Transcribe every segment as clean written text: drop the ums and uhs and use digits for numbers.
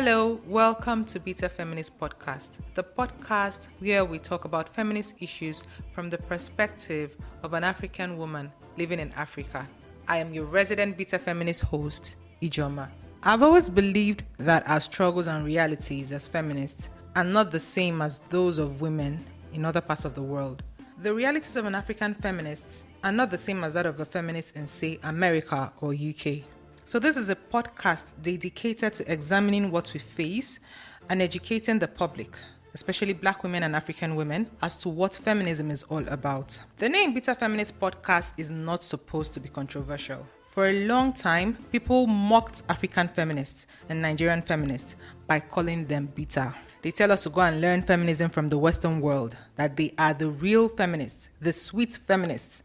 Hello, welcome to Bitter Feminist Podcast, the podcast where we talk about feminist issues from the perspective of an African woman living in Africa. I am your resident Bitter Feminist host, Ijoma. I've always believed that our struggles and realities as feminists are not the same as those of women in other parts of the world. The realities of an African feminist are not the same as that of a feminist in, say, America or UK. So this is a podcast dedicated to examining what we face and educating the public, especially Black women and African women, as to what feminism is all about. The name Bitter Feminist Podcast is not supposed to be controversial. For a long time, people mocked African feminists and Nigerian feminists by calling them bitter. They tell us to go and learn feminism from the Western world, that they are the real feminists, the sweet feminists.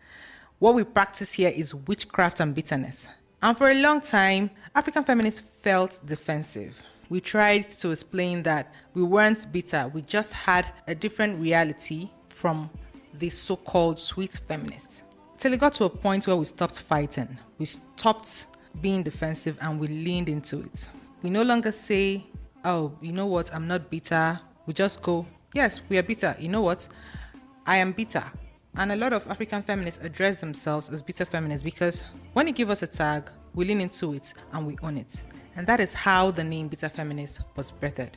What we practice here is witchcraft and bitterness. And for a long time, African feminists felt defensive. We tried to explain that we weren't bitter, we just had a different reality from the so-called sweet feminists. Till it got to a point where we stopped fighting. We stopped being defensive and we leaned into it. We no longer say, oh, you know what, I'm not bitter. We just go, yes, we are bitter. You know what, I am bitter. And a lot of African feminists address themselves as bitter feminists because when you give us a tag, we lean into it and we own it. And that is how the name Bitter Feminist was birthed.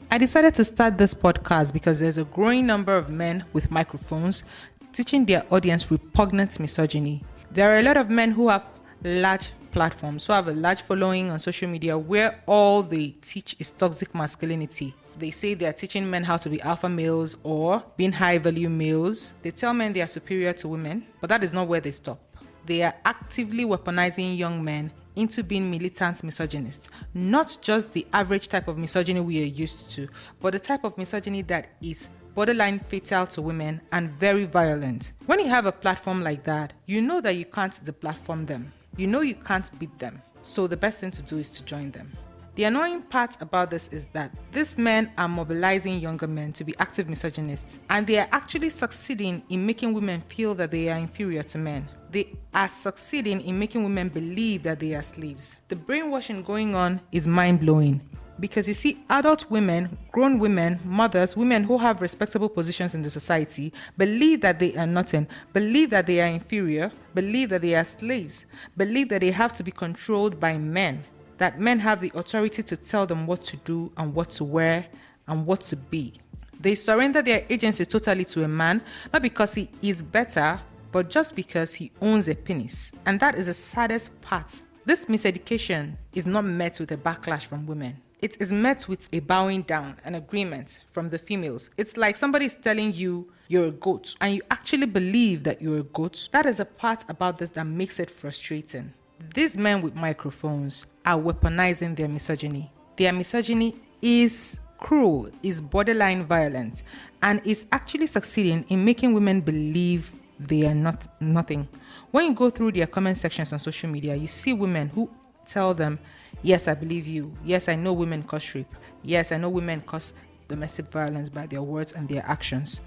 I decided to start this podcast because there's a growing number of men with microphones teaching their audience repugnant misogyny. There are a lot of men who have large platforms, who have a large following on social media where all they teach is toxic masculinity. They say they are teaching men how to be alpha males or being high value males. They tell men they are superior to women, but that is not where they stop. They are actively weaponizing young men into being militant misogynists. Not just the average type of misogyny we are used to, but the type of misogyny that is borderline fatal to women and very violent. When you have a platform like that, you know that you can't deplatform them. You know you can't beat them. So the best thing to do is to join them. The annoying part about this is that these men are mobilizing younger men to be active misogynists, and they are actually succeeding in making women feel that they are inferior to men. They are succeeding in making women believe that they are slaves. The brainwashing going on is mind-blowing because you see adult women, grown women, mothers, women who have respectable positions in the society believe that they are nothing, believe that they are inferior, believe that they are slaves, believe that they have to be controlled by men, that men have the authority to tell them what to do and what to wear and what to be. They surrender their agency totally to a man, not because he is better, but just because he owns a penis. And that is the saddest part. This miseducation is not met with a backlash from women. It is met with a bowing down, an agreement from the females. It's like somebody is telling you you're a goat and you actually believe that you're a goat. That is a part about this that makes it frustrating. These men with microphones are weaponizing their misogyny. Their misogyny is cruel, is borderline violent, and is actually succeeding in making women believe they are not nothing. When you go through their comment sections on social media, you see women who tell them, yes, I believe you. Yes, I know women cause rape. Yes, I know women cause domestic violence by their words and their actions.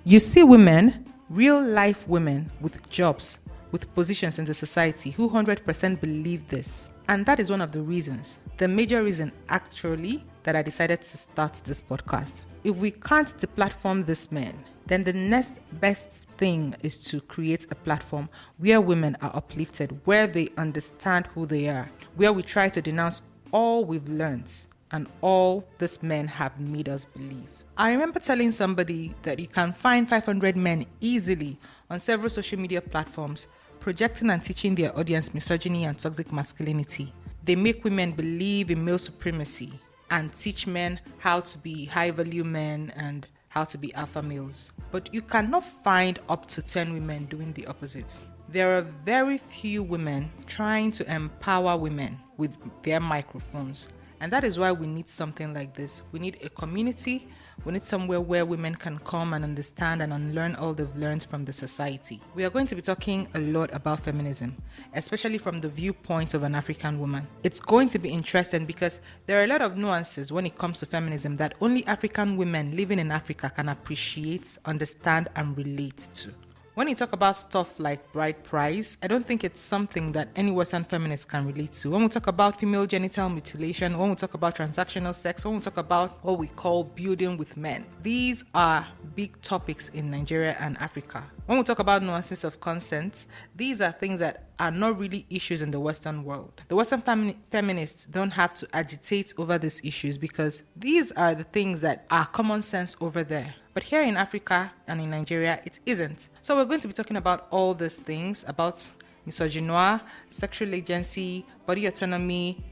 You see women, real life women with jobs, with positions in the society who 100% believe this. And that is one of the reasons, the major reason actually, that I decided to start this podcast. If we can't deplatform these men, then the next best thing is to create a platform where women are uplifted, where they understand who they are, where we try to denounce all we've learned and all these men have made us believe. I remember telling somebody that you can find 500 men easily on several social media platforms projecting and teaching their audience misogyny and toxic masculinity. They make women believe in male supremacy and teach men how to be high-value men and how to be alpha males. But you cannot find up to 10 women doing the opposite. There are very few women trying to empower women with their microphones. And that is why we need something like this. We need a community. We need somewhere where women can come and understand and unlearn all they've learned from the society. We are going to be talking a lot about feminism, especially from the viewpoint of an African woman. It's going to be interesting because there are a lot of nuances when it comes to feminism that only African women living in Africa can appreciate, understand, and relate to. When you talk about stuff like bride price, I don't think it's something that any Western feminist can relate to. When we talk about female genital mutilation, when we talk about transactional sex, when we talk about what we call building with men, these are big topics in Nigeria and Africa. When we talk about nuances of consent, these are things that are not really issues in the Western world. The Western feminists don't have to agitate over these issues because these are the things that are common sense over there. But here in Africa and in Nigeria, it isn't. So we're going to be talking about all these things, about misogynoir, sexual agency, body autonomy,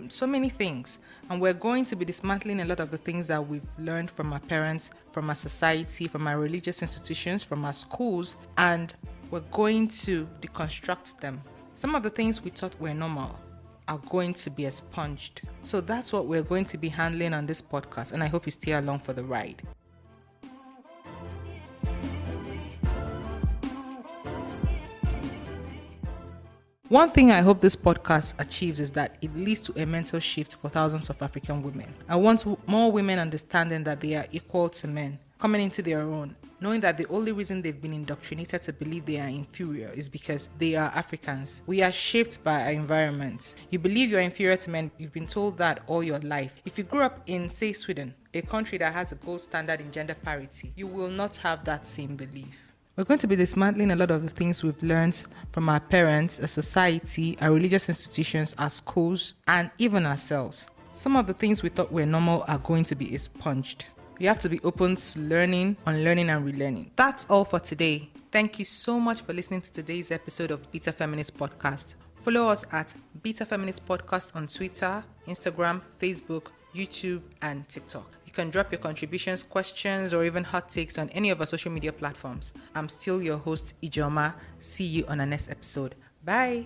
so many things. And we're going to be dismantling a lot of the things that we've learned from our parents, from our society, from our religious institutions, from our schools, and we're going to deconstruct them. Some of the things we thought were normal are going to be expunged. So that's what we're going to be handling on this podcast, and I hope you stay along for the ride. One thing I hope this podcast achieves is that it leads to a mental shift for thousands of African women. I want more women understanding that they are equal to men, coming into their own, knowing that the only reason they've been indoctrinated to believe they are inferior is because they are Africans. We are shaped by our environment. You believe you're inferior to men, you've been told that all your life. If you grew up in, say, Sweden, a country that has a gold standard in gender parity, you will not have that same belief. We're going to be dismantling a lot of the things we've learned from our parents, our society, our religious institutions, our schools, and even ourselves. Some of the things we thought were normal are going to be expunged. You have to be open to learning, unlearning, and relearning. That's all for today. Thank you so much for listening to today's episode of Bitter Feminist Podcast. Follow us at Bitter Feminist Podcast on Twitter, Instagram, Facebook, YouTube, and TikTok. You can drop your contributions, questions, or even hot takes on any of our social media platforms. I'm still your host, Ijoma. See you on our next episode. Bye.